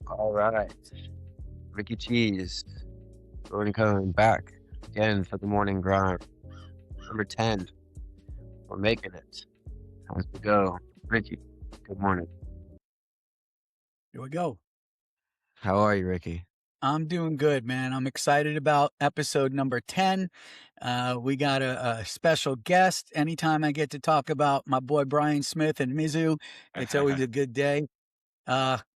All right. Ricky Cheese, Jordan Cohen back again for the morning grind. Number 10. We're making it. How's it go? Ricky, good morning. Here we go. How are you, Ricky? I'm doing good, man. I'm excited about episode number 10. We got a special guest. Anytime I get to talk about my boy Brian Smith and Mizzou, it's always a good day.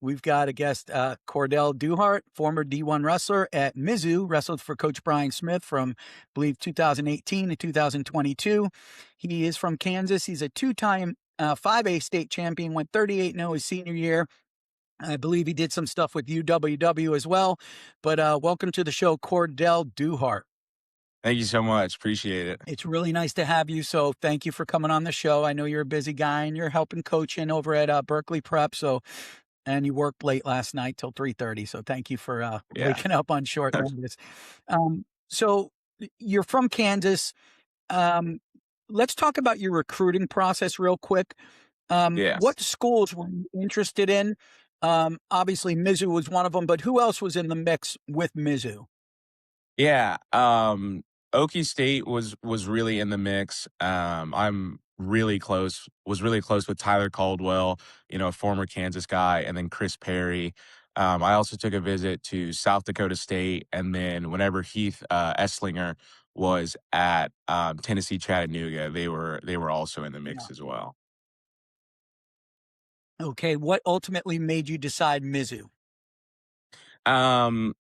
We've got a guest, Cordel Duhart, former D1 wrestler at Mizzou, wrestled for Coach Brian Smith from, I believe, 2018 to 2022. He is from Kansas. He's a two-time 5A state champion, went 38-0 his senior year. I believe he did some stuff with UWW as well. But welcome to the show, Cordell Duhart. Thank you so much. Appreciate it. It's really nice to have you. So thank you for coming on the show. I know you're a busy guy and you're helping coaching over at Berkeley Prep. And you worked late last night till 3:30. So thank you for Yeah. waking up on short notice. So you're from Kansas. Let's talk about your recruiting process real quick. Yes. What schools were you interested in? Obviously Mizzou was one of them, but who else was in the mix with Mizzou? Yeah. Okie State was really in the mix. I'm was really close with Tyler Caldwell, a former Kansas guy, and then Chris Perry. I also took a visit to South Dakota State, and then whenever Heath Esslinger was at Tennessee Chattanooga, they were also in the mix as well. Okay, what ultimately made you decide Mizzou? Um,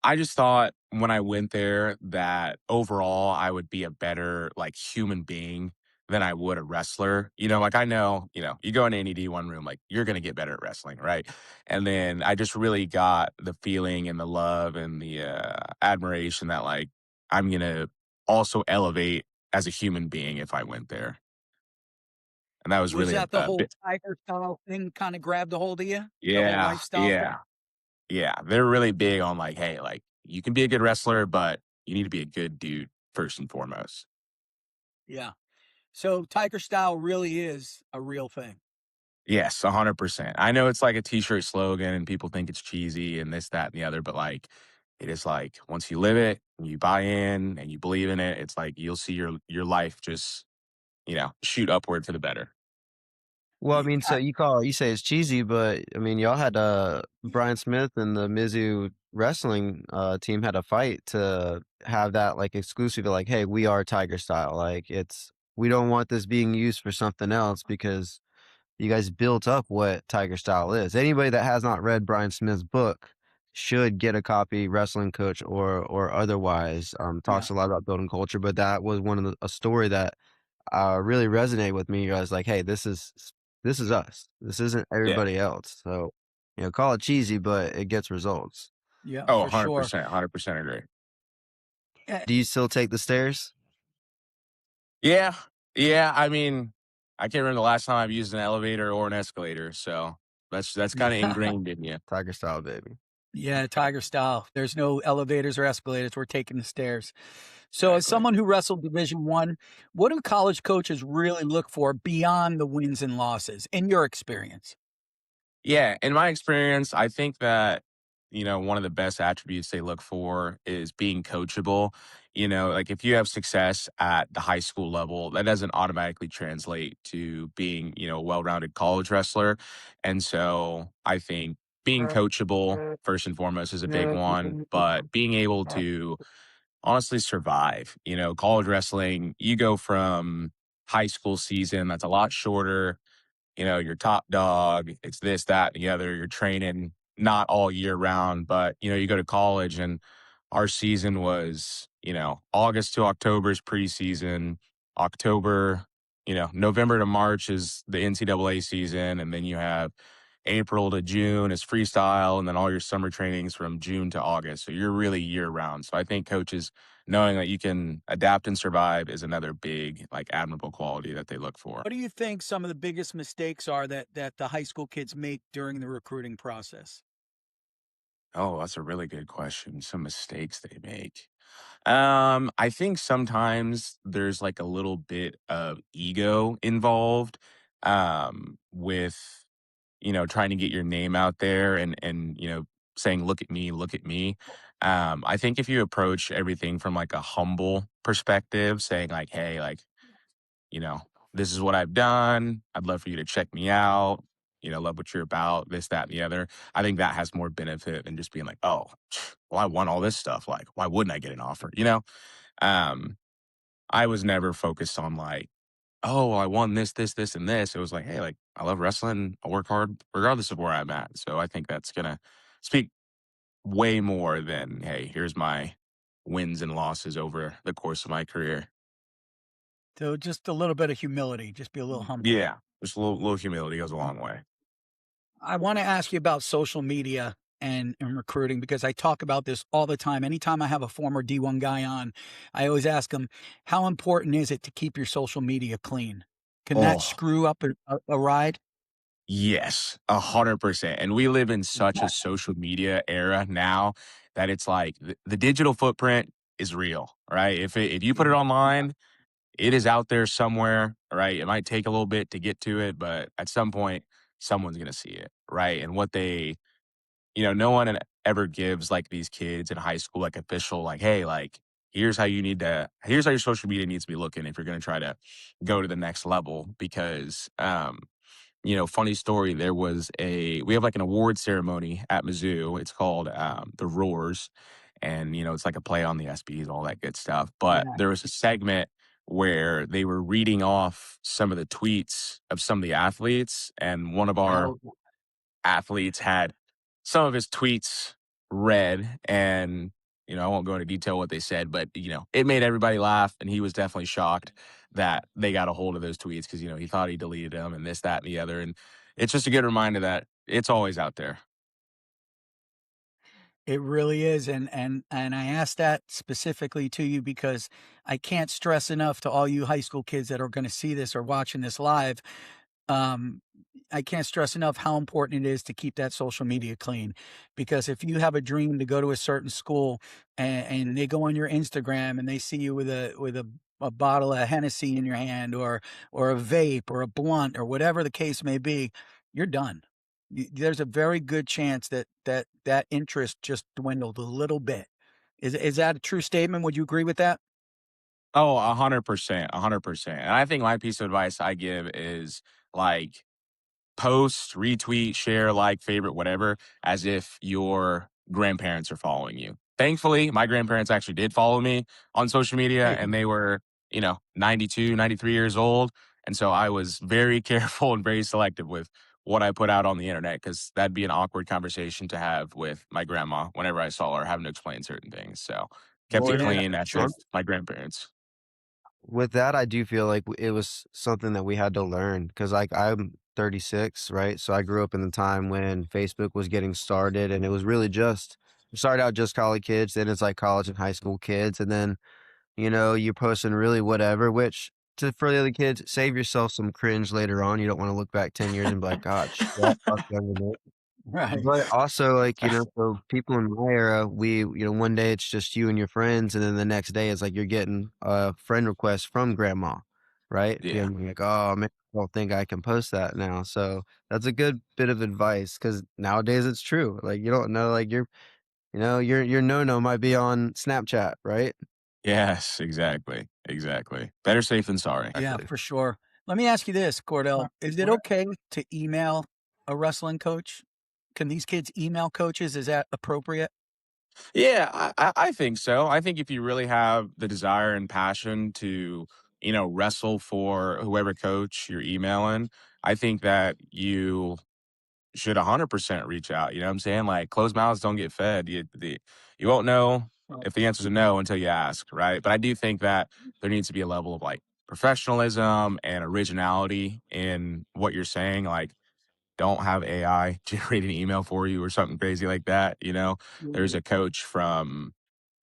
I just thought when I went there that overall I would be a better like human being than I would a wrestler. Like I know, you go into any D1 room, like you're gonna get better at wrestling, right? And then I just really got the feeling and the love and the admiration that like I'm gonna also elevate as a human being if I went there. And that was Was really that the a whole bit. tiger style thing kind of grabbed a hold of you? The whole Yeah, lifestyle thing? yeah. Yeah, they're really big on like, hey, like you can be a good wrestler, but you need to be a good dude first and foremost. Yeah. So tiger style really is a real thing. Yes, 100%. I know it's like a t-shirt slogan and people think it's cheesy and this, that, and the other, but like it is like once you live it and you buy in and you believe in it, it's like you'll see your life just, shoot upward for the better. Well, I mean, so Yeah. you say it's cheesy, but I mean, y'all had Brian Smith and the Mizzou wrestling team had a fight to have that like exclusive, like, hey, we are Tiger Style. Like, we don't want this being used for something else because you guys built up what Tiger Style is. Anybody that has not read Brian Smith's book should get a copy, wrestling coach or otherwise. Yeah. Talks a lot about building culture, but that was a story that really resonated with me. I was like, hey, this is us. This isn't Yeah. everybody else. So, call it cheesy, but it gets results. Yeah, Oh, for sure. 100%, 100% agree. Uh, Do you still take the stairs? Yeah. Yeah, I mean, I can't remember the last time I've used an elevator or an escalator, so that's kind of Yeah. ingrained in you. Tiger Style, baby. Yeah, tiger style. There's no elevators or escalators. We're taking the stairs. So as Exactly. someone who wrestled Division 1, what do college coaches really look for beyond the wins and losses in your experience? Yeah, in my experience, I think that, one of the best attributes they look for is being coachable. Like if you have success at the high school level, that doesn't automatically translate to being, a well rounded college wrestler. And so I think being coachable, first and foremost, is a big one, but being able to honestly survive. College wrestling, you go from high school season, that's a lot shorter, your top dog, it's this, that, and the other. You're training not all year round, but you go to college and our season was, August to October is preseason, October, November to March is the NCAA season, and then you have April to June is freestyle, and then all your summer trainings from June to August. So you're really year round. So I think coaches knowing that you can adapt and survive is another big, like admirable quality that they look for. What do you think some of the biggest mistakes are that the high school kids make during the recruiting process? Oh, that's a really good question. Some mistakes they make. I think sometimes there's like a little bit of ego involved with trying to get your name out there and saying, look at me. I think if you approach everything from like a humble perspective, saying like, hey, like, you know, this is what I've done. I'd love for you to check me out. Love what you're about, this, that, and the other. I think that has more benefit than just being like, oh, well, I won all this stuff. Like, why wouldn't I get an offer? Um, I was never focused on like, oh, well, I won this, this, this, and this. It was like, hey, like, I love wrestling. I work hard regardless of where I'm at. So I think that's going to speak way more than, hey, here's my wins and losses over the course of my career. So just a little bit of humility, just be a little humble. Yeah. Just a little humility goes a long way. I want to ask you about social media and recruiting because I talk about this all the time. Anytime I have a former D1 guy on, I always ask him, how important is it to keep your social media clean? Can that Oh, screw up a ride? yes, 100%. And we live in such a social media era now that it's like the digital footprint is real, right? If you put it online, it is out there somewhere, right? It might take a little bit to get to it, but at some point, someone's gonna see it, right? And no one ever gives like these kids in high school like official, like, hey, like here's how your social media needs to be looking if you're gonna try to go to the next level. Because funny story, we have like an award ceremony at Mizzou. It's called the Roars. And, it's like a play on the SBs, all that good stuff. But Yeah. there was a segment where they were reading off some of the tweets of some of the athletes. And one of our Oh, athletes had some of his tweets read. And, I won't go into detail what they said, but, it made everybody laugh. And he was definitely shocked that they got a hold of those tweets because, he thought he deleted them and this, that, and the other. And it's just a good reminder that it's always out there. it really is. And I asked that specifically to you because I can't stress enough to all you high school kids that are going to see this or watching this live. Um, I can't stress enough how important it is to keep that social media clean. Because if you have a dream to go to a certain school and they go on your Instagram and they see you with a bottle of Hennessy in your hand or a vape or a blunt or whatever the case may be, you're done. There's a very good chance that interest just dwindled a little bit. Is that a true statement? Would you agree with that? Oh, 100%, 100%. And I think my piece of advice I give is like, post, retweet, share, like, favorite, whatever, as if your grandparents are following you. Thankfully, my grandparents actually did follow me on social media Hey, and they were, 92, 93 years old. And so I was very careful and very selective with what I put out on the internet because that'd be an awkward conversation to have with my grandma whenever I saw her having to explain certain things. So kept Well, it yeah, yeah, clean as sure. if my grandparents. with that, I do feel like it was something that we had to learn because, like, I'm 36, right? So I grew up in the time when Facebook was getting started, and it was really just it started out just college kids, then it's like college and high school kids, and then you're posting really whatever. Which for the other kids, save yourself some cringe later on. You don't want to look back 10 years and be like, God, shut up, younger man. Right. But also, like, for people in my era, one day it's just you and your friends, and then the next day it's like you're getting a friend request from grandma, right? Yeah. Being like, oh man, I don't think I can post that now. So that's a good bit of advice because nowadays it's true. Like you don't know, like your no might be on Snapchat, right? Yes, exactly. Exactly. Better safe than sorry. Yeah, Exactly. for sure. Let me ask you this, Cordell. Is it okay to email a wrestling coach? Can these kids email coaches? Is that appropriate? Yeah, I think so. I think if you really have the desire and passion to, wrestle for whoever coach you're emailing, I think that you should 100% reach out. You know what I'm saying? Like, closed mouths don't get fed. You won't know Right. if the answer's a no until you ask, right? But I do think that there needs to be a level of like professionalism and originality in what you're saying. Like, don't have AI generate an email for you or something crazy like that. There's Right. a coach from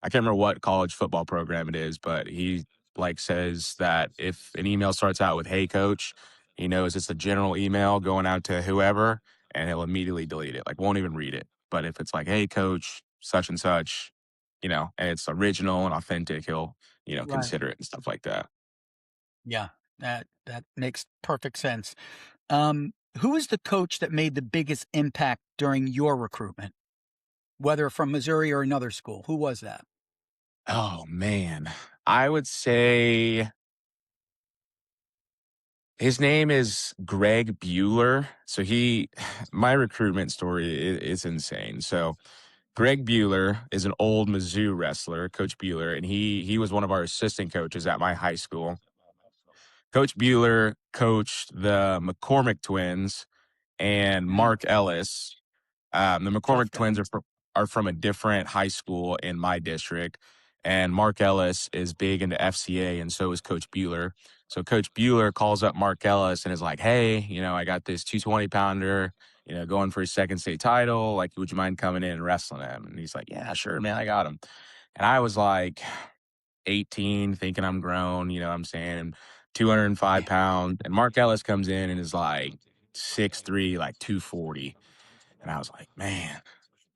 I can't remember what college football program it is, but he like says that if an email starts out with "Hey coach," he knows it's a general email going out to whoever, and he'll immediately delete it. Like won't even read it. But if it's like "Hey coach," such and such, and it's original and authentic, he'll Right. consider it and stuff like that. Yeah, that makes perfect sense. Um, Who is the coach that made the biggest impact during your recruitment, whether from Missouri or another school? Who was that? Oh man. I would say his name is Greg Bueller. So my recruitment story is insane. So Greg Bueller is an old Mizzou wrestler, Coach Bueller, and he was one of our assistant coaches at my high school. Coach Bueller coached the McCormick twins and Yeah, Mark Ellis. The tough McCormick guy. twins are from a different high school in my district, and Mark Ellis is big into FCA, and so is Coach Bueller. So Coach Bueller calls up Mark Ellis and is like, "Hey, I got this 220 pounder, going for his second state title. Like, would you mind coming in and wrestling him?" And he's like, "Yeah, sure, man, I got him." And I was like 18, thinking I'm grown, you know what I'm saying, and 205 pounds. And Mark Ellis comes in and is like 6'3", like 240. And I was like, man,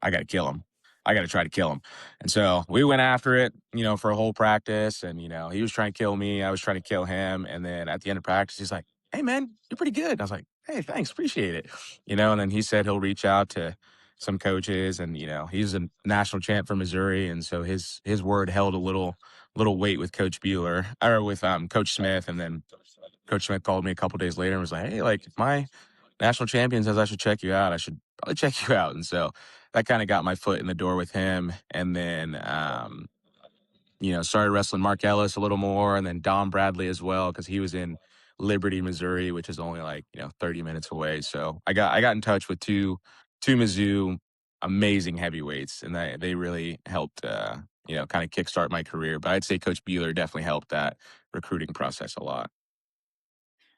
I got to kill him. I got to try to kill him. And so we went after it, for a whole practice. And, he was trying to kill me. I was trying to kill him. And then at the end of practice, he's like, "Hey, man, you're pretty good." And I was like, "Hey, thanks. Appreciate it." And then he said he'll reach out to some coaches. And, he's a national champ for Missouri. And so his word held a little weight with Coach Bueller or with Coach Smith. And then Coach Smith called me a couple days later and was like, "Hey, like my national champion says I should check you out. I should probably check you out." And so that kind of got my foot in the door with him. And then, started wrestling Mark Ellis a little more and then Don Bradley as well, because he was in Liberty, Missouri, which is only like, 30 minutes away. So I got in touch with two Mizzou amazing heavyweights, and they really helped, kind of kickstart my career. But I'd say Coach Bueller definitely helped that recruiting process a lot.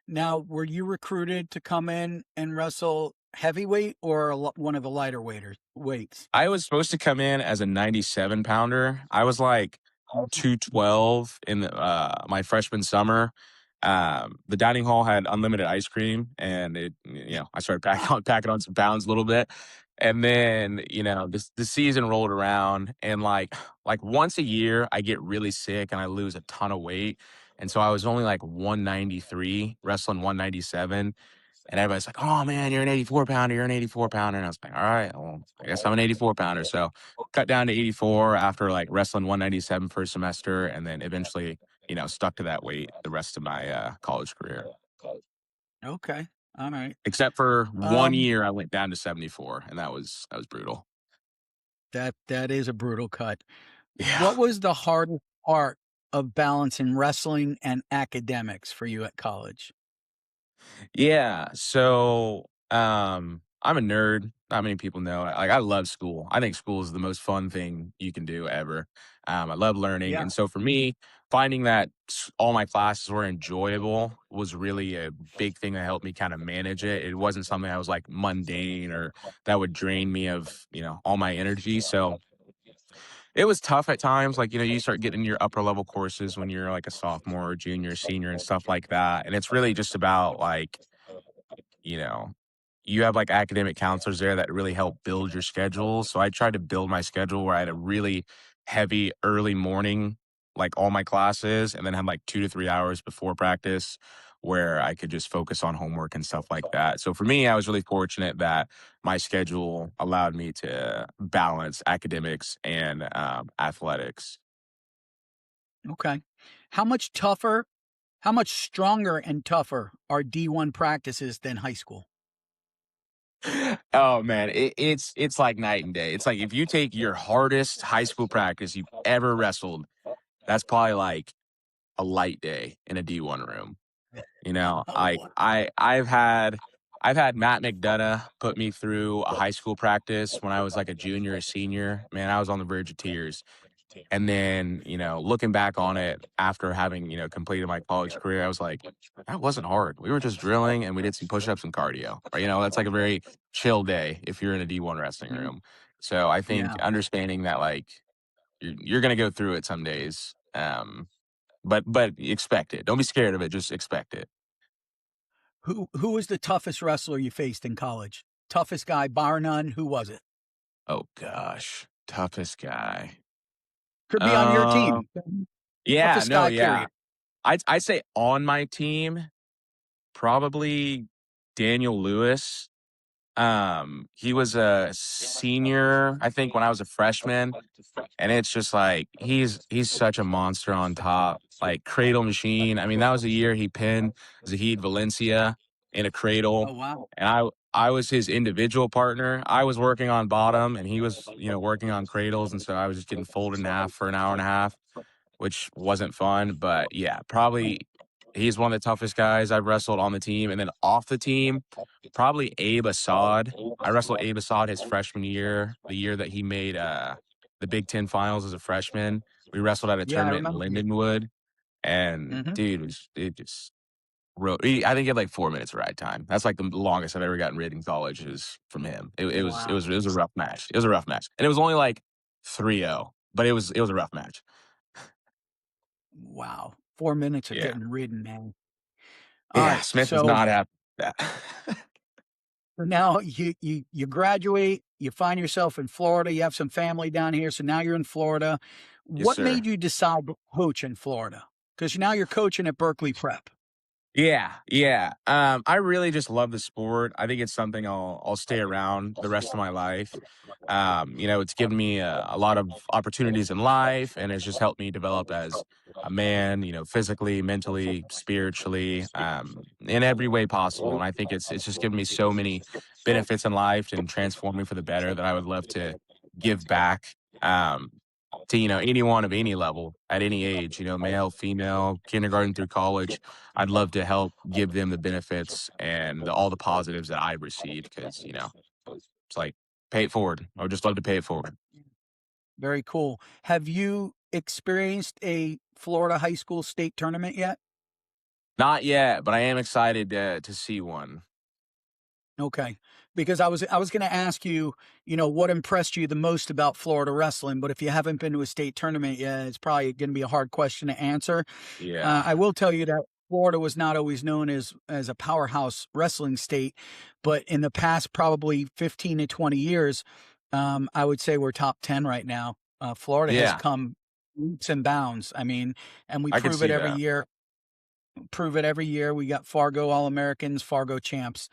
Now, were you recruited to come in and wrestle heavyweight or one of the lighter weights? I was supposed to come in as a 97 pounder. I was like 212 in my freshman summer. The dining hall had unlimited ice cream, and I started packing on some pounds a little bit. And then, the season rolled around, and like once a year I get really sick and I lose a ton of weight. And so I was only like 193, wrestling 197. And everybody's like, "Oh man, you're an 84 pounder. You're an 84 pounder." And I was like, "All right, well, I guess I'm an 84 pounder." So cut down to 84 after like wrestling 197 for a semester, and then eventually, stuck to that weight the rest of my college career. Okay. All right. Except for one Um, year, I went down to 74, and that was brutal. that is a brutal cut. Yeah. What was the hardest part of balancing wrestling and academics for you at college? Yeah. So, I'm a nerd. Not many people know. Like, I love school. I think school is the most fun thing you can do ever. I love learning, Yeah. and so for me, finding that all my classes were enjoyable was really a big thing that helped me kind of manage it. It wasn't something that was like mundane or that would drain me of all my energy. So it was tough at times. Like, you start getting your upper level courses when you're like a sophomore or junior, senior, and stuff like that, and it's really just about like you know, you have like academic counselors there that really help build your schedule. So I tried to build my schedule where I had a really heavy early morning, like all my classes, and then had like 2 to 3 hours before practice where I could just focus on homework and stuff like that. So for me, I was really fortunate that my schedule allowed me to balance academics and athletics. Okay. How much tougher, how much stronger and tougher are D1 practices than high school? Oh man, it's like night and day. It's like if you take your hardest high school practice you've ever wrestled, that's probably like a light day in a D1 room. Like Oh, I've had Matt McDonough put me through a high school practice when I was like a junior or senior. Man, I was on the verge of tears. And then, looking back on it after having, completed my college career, I was like, that wasn't hard. We were just drilling and we did some push-ups and cardio. Or, that's like a very chill day if you're in a D1 wrestling mm, room. So I think yeah. understanding that like you're gonna go through it some days. But expect it. Don't be scared of it, just expect it. Who was the toughest wrestler you faced in college? Toughest guy, bar none. Who was it? Oh gosh. Toughest guy. Could be on your Uh team. yeah, Toughest no, guy, yeah. period. I'd say on my team, probably Daniel Lewis. He was a senior, I think, when I was a freshman, and it's just like he's such a monster on top, like cradle machine. I mean, that was a year he pinned Zahid Valencia in a cradle, Oh, wow. and I was his individual partner. I was working on bottom, and he was working on cradles, and so I was just getting folded in half for an hour and a half, which wasn't fun. But yeah, probably he's one of the toughest guys I've wrestled on the team, and then off the team, probably Abe Assad. I wrestled Abe Assad his freshman year, the year that he made the Big Ten finals as a freshman. We wrestled at a Yeah, I tournament in remember. Lindenwood, and Mhm. dude, it just I think he had like 4 minutes of ride time. That's like the longest I've ever gotten rid in college is from him. Wow. It was a rough match. It was a rough match, and it was only like 3-0, but it was a rough match. Wow. 4 minutes of Yeah, getting ridden, man. yeah. Alright, Smith is so not happy with that. now you graduate, you find yourself in Florida, you have some family down here, so now you're in Florida. Yes, What sir. made you decide to coach in Florida? Because now you're coaching at Berkeley Prep. Yeah, yeah. I really just love the sport. I think it's something I'll stay around the rest of my life. It's given me a lot of opportunities in life, and it's just helped me develop as a man. Physically, mentally, spiritually, in every way possible. And I think it's just given me so many benefits in life and transformed me for the better that I would love to give back. To anyone of any level at any age, male, female, kindergarten through college. I'd love to help give them the benefits and all the positives that I've received because, it's like pay it forward. I would just love to pay it forward. Very cool. Have you experienced a Florida high school state tournament yet? Not yet, but I am excited to see one. Okay. Because I was gonna ask you, what impressed you the most about Florida wrestling, but if you haven't been to a state tournament yet, it's probably gonna be a hard question to answer. Yeah. I will tell you that Florida was not always known as a powerhouse wrestling state, but in the past probably 15 to 20 years, I would say we're top 10 right now. Florida has Yeah. come leaps and bounds. I mean, and we I could prove it see every that. year. Prove it every year. We got Fargo All Americans, Fargo champs.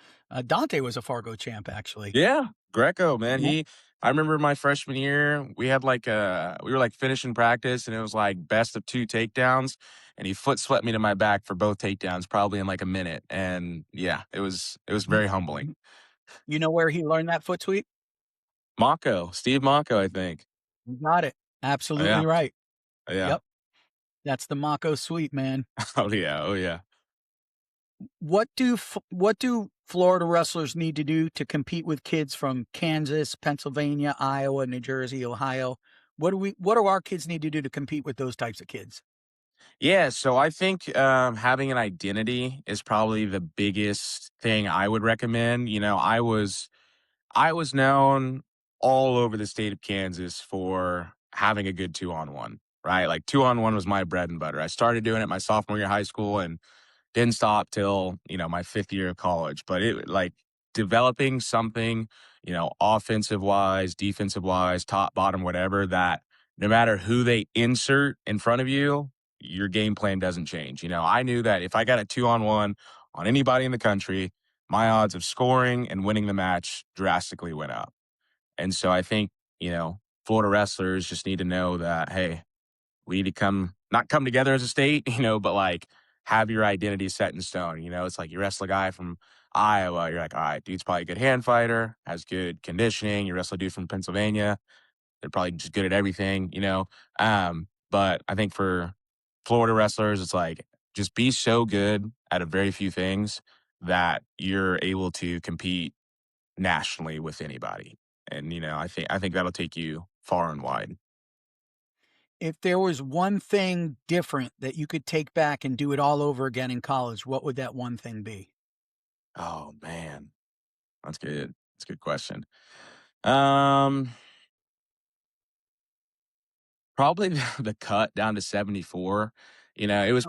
Dante was a Fargo champ, actually. Yeah. Greco, man. Yeah. I remember my freshman year, we were like finishing practice and it was like best of two takedowns. And he foot swept me to my back for both takedowns, probably in like a minute. And yeah, it was You, very humbling. you know where he learned that foot sweep? Steve Mako, I think. You got it. Oh, yeah. Absolutely right. Yeah. Yep. That's the Mako sweep, man. Oh, yeah. Oh, yeah. What do Florida wrestlers need to do to compete with kids from Kansas, Pennsylvania, Iowa, New Jersey, Ohio? What do our kids need to do to compete with those types of kids? Yeah. So I think having an identity is probably the biggest thing I would recommend. I was known all over the state of Kansas for having a good 2-on-1, right? Like 2-on-1 was my bread and butter. I started doing it my sophomore year of high school and didn't stop till, my 5th year of college. But it like developing something, offensive wise, defensive wise, top, bottom, whatever, that no matter who they insert in front of you, your game plan doesn't change. I knew that if I got a 2-on-1 on anybody in the country, my odds of scoring and winning the match drastically went up. And so I think, Florida wrestlers just need to know that, hey, we need to not come together as a state, but like have your identity set in stone. It's like you wrestle a guy from Iowa. You're like, all right, dude's probably a good hand fighter, has good conditioning. You wrestle a dude from Pennsylvania. They're probably just good at everything. But I think for Florida wrestlers, it's like just be so good at a very few things that you're able to compete nationally with anybody. And I think that'll take you far and wide. If there was one thing different that you could take back and do it all over again in college, what would that one thing be? Oh man, that's good. That's a good question. Um, Probably the cut down to 74. Okay. It was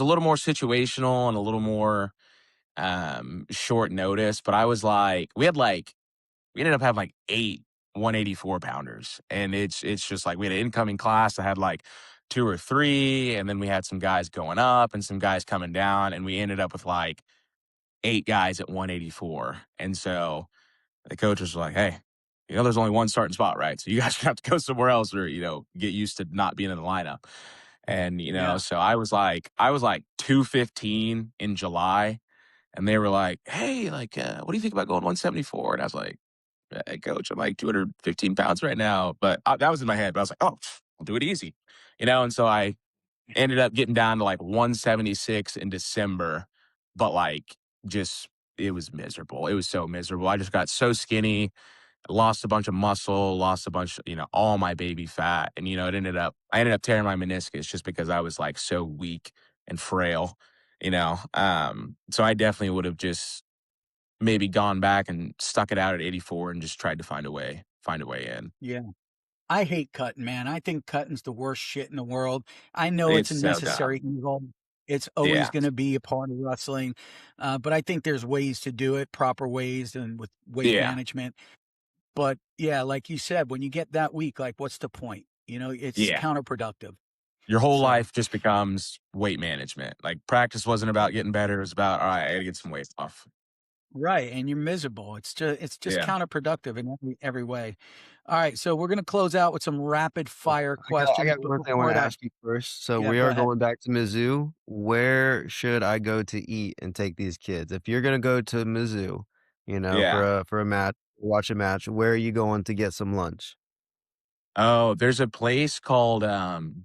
a little more situational and a little more short notice, but I was like, we ended up having like 8 184 pounders. And it's just like we had an incoming class that had like 2 or 3, and then we had some guys going up and some guys coming down, and we ended up with like 8 guys at 184. And so the coach was like, "Hey, there's only one starting spot, right? So you guys have to go somewhere else or, get used to not being in the lineup." And, Yeah. so I was like 215 in July, and they were like, "Hey, like, what do you think about going 174?" And I was like, "Hey, coach, I'm like 215 pounds right now." But that was in my head. But I was like, "Oh, I'll do it easy." And so I ended up getting down to like 176 in December, but like just it was miserable. It was so miserable. I just got so skinny, lost a bunch of muscle, lost a bunch, all my baby fat. And I ended up tearing my meniscus just because I was like so weak and frail, So I definitely would have just maybe gone back and stuck it out at 84 and just tried to find a way in. Yeah. I hate cutting, man. I think cutting's the worst shit in the world. I know it's It's a so necessary dumb. evil. It's always Yeah. going to be a part of wrestling. But I think there's ways to do it, proper ways and with weight Yeah. management. But yeah, like you said, when you get that weak, like what's the point? It's Yeah. counterproductive. Your whole So, life just becomes weight management. Like practice wasn't about getting better. It was about, all right, I gotta get some weight off. right. And you're miserable. It's just Yeah. counterproductive in every way. All right. So we're going to close out with some rapid fire I questions. got But one thing I wanna before that, ask you first. So yeah, we go are ahead. going back to Mizzou. Where should I go to eat and take these kids? If you're gonna go to Mizzou, Yeah. for a match, watch a match, where are you going to get some lunch? Oh, there's a place called,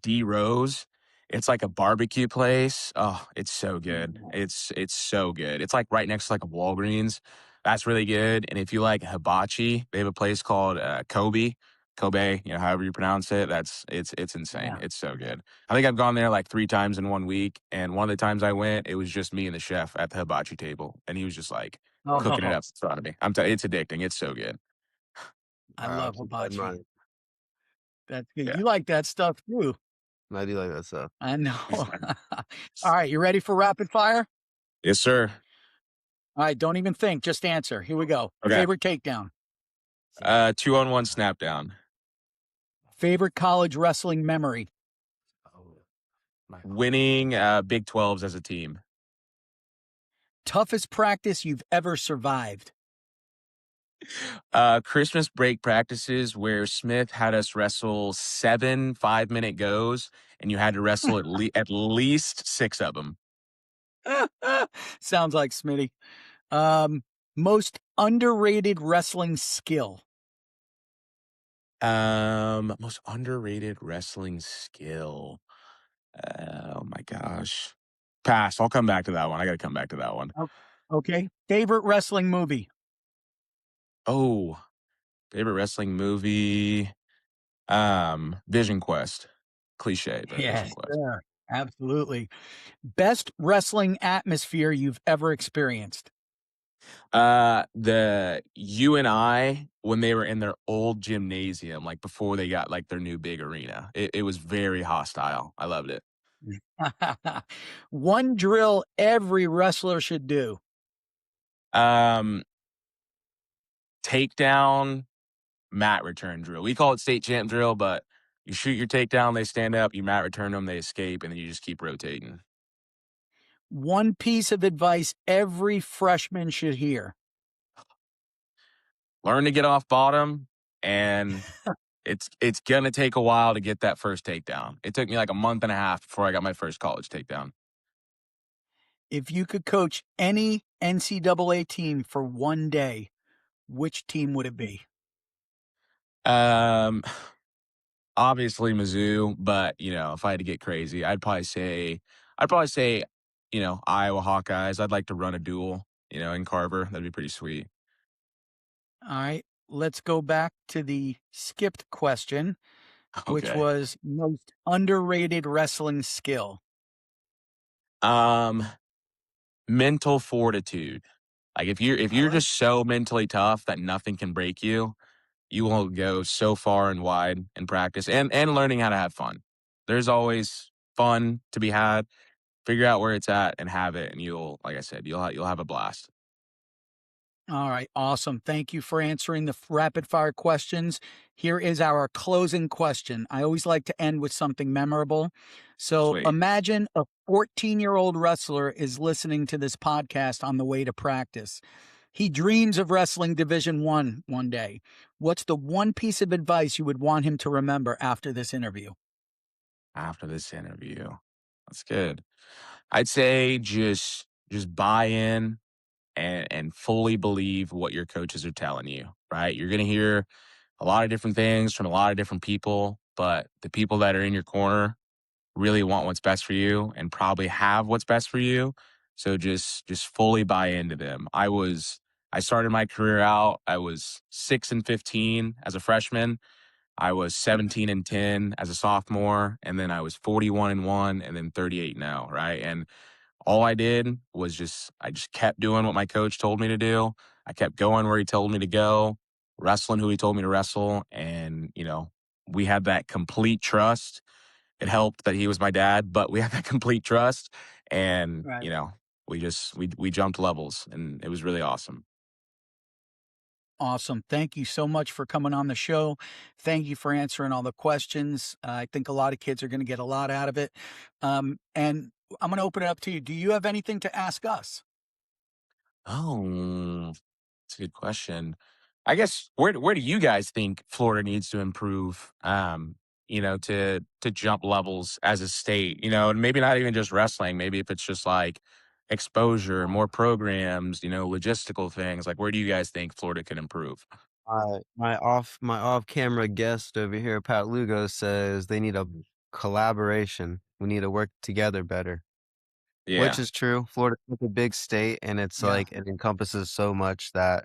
D Rose. It's like a barbecue place. Oh, it's so good. It's so good. It's, like, right next to, like, a Walgreens. That's really good, and if you like hibachi, they have a place called, Kobe, however you pronounce it. It's insane. Yeah. It's so good. I think I've gone there, like, 3 times in 1 week, and one of the times I went, it was just me and the chef at the hibachi table, and he was just, like, cooking it Oh, up in front of me. It's addicting. It's so good. I I'll love keep that in hibachi. mind. That's good. Yeah. You like that stuff too. I do like that stuff. I know. All right. You ready for rapid fire? Yes, sir. All right. Don't even think. Just answer. Here we go. Okay. Favorite takedown. 2-on-1 snap down. Favorite college wrestling memory. Winning, Big 12s as a team. Toughest practice you've ever survived. Christmas break practices where Smith had us wrestle 7 5-minute goes, and you had to wrestle at least 6 of them. Sounds like Smitty. Most underrated wrestling skill. Most underrated wrestling skill. Oh my gosh. Pass. I'll come back to that one. I gotta come back to that one. Oh, okay. Favorite wrestling movie. Oh, favorite wrestling movie? Vision Quest. Cliche, but Vision Yes, Quest. sir. Absolutely. Best wrestling atmosphere you've ever experienced. The you and I when they were in their old gymnasium, like before they got like their new big arena. It was very hostile. I loved it. One drill every wrestler should do. Um, Takedown mat return drill. We call it state champ drill, but you shoot your takedown, they stand up, you mat return them, they escape, and then you just keep rotating. One piece of advice every freshman should hear. Learn to get off bottom, and it's gonna take a while to get that first takedown. It took me like a month and a half before I got my first college takedown. If you could coach any NCAA team for one day, which team would it be? Um, Obviously Mizzou, but if I had to get crazy, I'd probably say, Iowa Hawkeyes. I'd like to run a duel, in Carver. That'd be pretty sweet. All right. Let's go back to the skipped question, which Okay. was most underrated wrestling skill. Um, Mental fortitude. Like I if you're like just so mentally tough that nothing can break you, you will go so far and wide in practice and learning how to have fun. There's always fun to be had. Figure out where it's at and have it, and you'll, like I said, you'll have a blast. All right, awesome. Thank you for answering the rapid fire questions. Here is our closing question. I always like to end with something memorable. So Sweet. imagine a 14-year-old wrestler is listening to this podcast on the way to practice. He dreams of wrestling Division one day. What's the one piece of advice you would want him to remember after this interview? After this interview. That's good. I'd say just buy in and fully believe what your coaches are telling you, right? You're going to hear a lot of different things from a lot of different people, but the people that are in your corner really want what's best for you and probably have what's best for you. So just fully buy into them. I started my career out, I was 6-15 as a freshman. I was 17-10 as a sophomore, and then I was 41-1 and then 38 now, right? And all I did was I just kept doing what my coach told me to do. I kept going where he told me to go, wrestling who he told me to wrestle, and we had that complete trust. It helped that he was my dad, but we had that complete trust, and Right. we jumped levels, and it was really awesome. Awesome. Thank you so much for coming on the show. Thank you for answering all the questions. I think a lot of kids are going to get a lot out of it. And I'm going to open it up to you. Do you have anything to ask us? Oh, that's a good question. I guess where do you guys think Florida needs to improve? To jump levels as a state, and maybe not even just wrestling. Maybe if it's just like exposure, more programs, logistical things. Like, where do you guys think Florida can improve? My off camera guest over here, Pat Lugo, says they need a collaboration. We need to work together better, which Yeah, is true. Florida's such a big state, and it's Yeah. like it encompasses so much that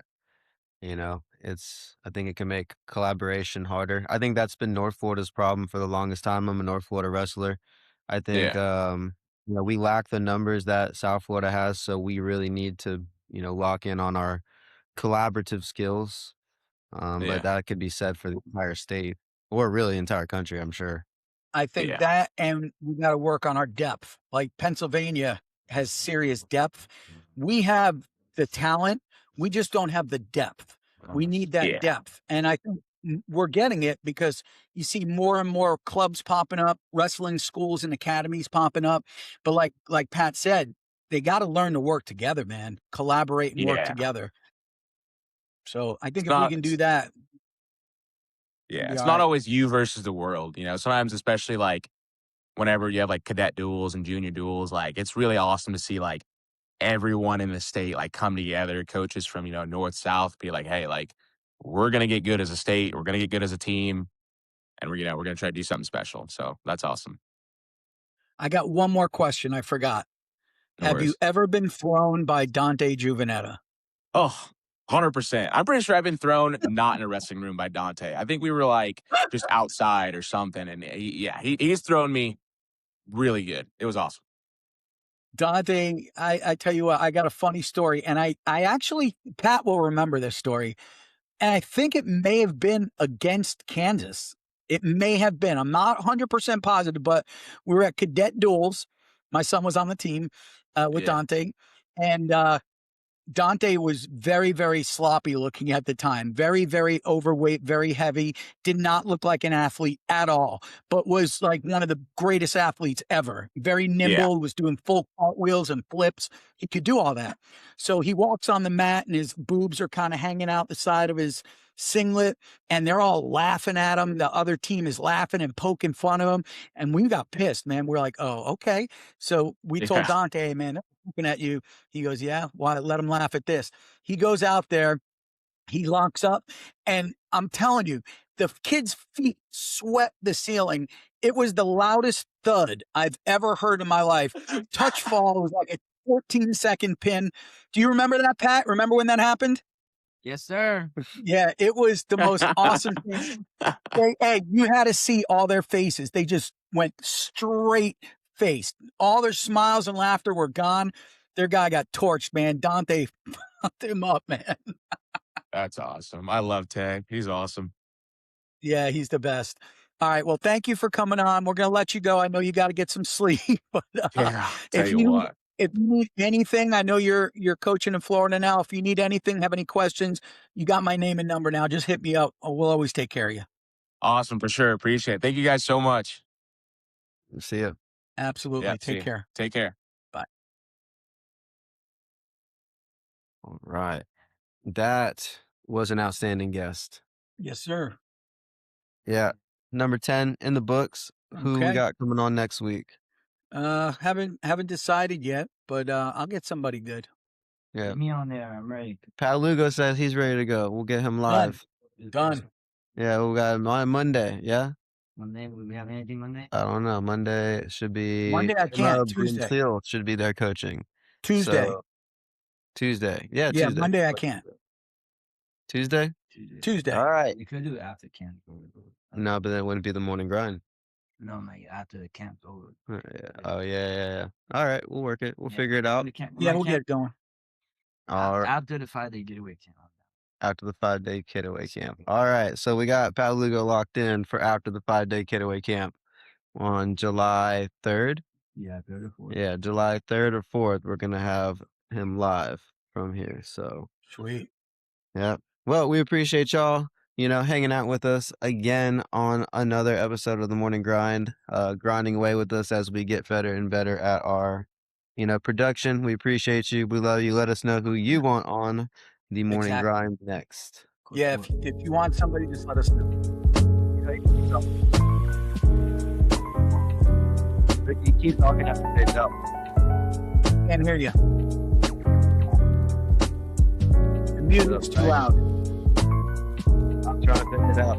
I think it can make collaboration harder. I think that's been North Florida's problem for the longest time. I'm a North Florida wrestler. I think, yeah, we lack the numbers that South Florida has, so we really need to, lock in on our collaborative skills. But yeah, that could be said for the entire state or really entire country, I'm sure. I think yeah, that, and we got to work on our depth. Like Pennsylvania has serious depth. We have the talent. We just don't have the depth. We need that yeah, depth. And I think we're getting it because you see more and more clubs popping up, wrestling schools and academies popping up. But like Pat said, they got to learn to work together, man. Collaborate and work yeah. together. So I think It's if we not. can do that, we'll Yeah, be it's all not right. always you versus the world. Sometimes, especially like whenever you have like cadet duels and junior duels, like it's really awesome to see like everyone in the state like come together, coaches from, north, south, be like, hey, like we're gonna get good as a state, we're gonna get good as a team, and we're gonna try to do something special. So that's awesome. I got one more question I forgot. No Have you worries. ever been thrown by Dante Juvenetta? Oh, 100%. I'm pretty sure I've been thrown not in a wrestling room by Dante. I think we were like just outside or something. And he's thrown me really good. It was awesome. Dante, I tell you what, I got a funny story, and I actually Pat will remember this story, and I think it may have been against Kansas. It may have been. I'm not 100% positive, but we were at cadet duels. My son was on the team with Yeah. Dante, and Dante was very, very sloppy looking at the time. Very, very overweight, very heavy. Did not look like an athlete at all, but was like one of the greatest athletes ever. Very Yeah. nimble, was doing full cartwheels and flips. He could do all that. So he walks on the mat and his boobs are kind of hanging out the side of his singlet, and they're all laughing at him. The other team is laughing and poking fun of him. And we got pissed, man. We're like, oh, okay. So we told Yeah. Dante, hey, man, they're looking at you. He goes, yeah, why let him laugh at this? He goes out there, he locks up, and I'm telling you, the kid's feet swept the ceiling. It was the loudest thud I've ever heard in my life. Touch fall was like a 14-second pin. Do you remember that, Pat? Remember when that happened? Yes, sir. Yeah, it was the most awesome thing. Hey, you had to see all their faces. They just went straight faced. All their smiles and laughter were gone. Their guy got torched, man. Dante fucked him up, man. That's awesome. I love Tag. He's awesome. Yeah, he's the best. All right. Well, thank you for coming on. We're gonna let you go. I know you got to get some sleep, but Yeah. Tell if you you what. if you need anything, I know you're coaching in Florida now. If you need anything, have any questions, you got my name and number now. Just hit me up. We'll always take care of you. Awesome, for sure. Appreciate it. Thank you guys so much. See ya. Absolutely. Yeah, see Take you. care. Take care. Bye. All right. That was an outstanding guest. Yes, sir. Yeah. Number 10 in the books. Who we Okay. got coming on next week? Haven't decided yet, but I'll get somebody good. Yeah. Get me on there. I'm ready. Pat Lugo says he's ready to go. We'll get him live. Done. Yeah, we got him on Monday. Yeah. Monday, will we have anything Monday? I don't know. Monday should be Monday I can't. Tuesday. Tuesday. Should be there coaching. Tuesday. So, Tuesday. Yeah, Yeah, Tuesday. Monday I can't. Tuesday? Tuesday. All right. You could do it after camp. No, but then it wouldn't be the morning grind. No, like after the camp's over. Yeah. Oh, yeah. All right. We'll work it. We'll Yeah, figure it out. Yeah, we'll get it going. All right. After the 5-day getaway camp. After the 5-day getaway camp. All right. So we got Pat Lugo locked in for after the 5-day getaway camp on July 3rd. Yeah, 3rd or 4th. Yeah, July 3rd or 4th. We're going to have him live from here. So, Sweet. yeah. Well, we appreciate y'all, hanging out with us again on another episode of the Morning Grind, grinding away with us as we get better and better at our, production. We appreciate you. We love you. Let us know who you want on the Morning Exactly. Grind next. Yeah, if you want somebody, just let us know. Ricky, keep talking after they tell. Can't hear you. The music's too loud. I'm trying to figure it out.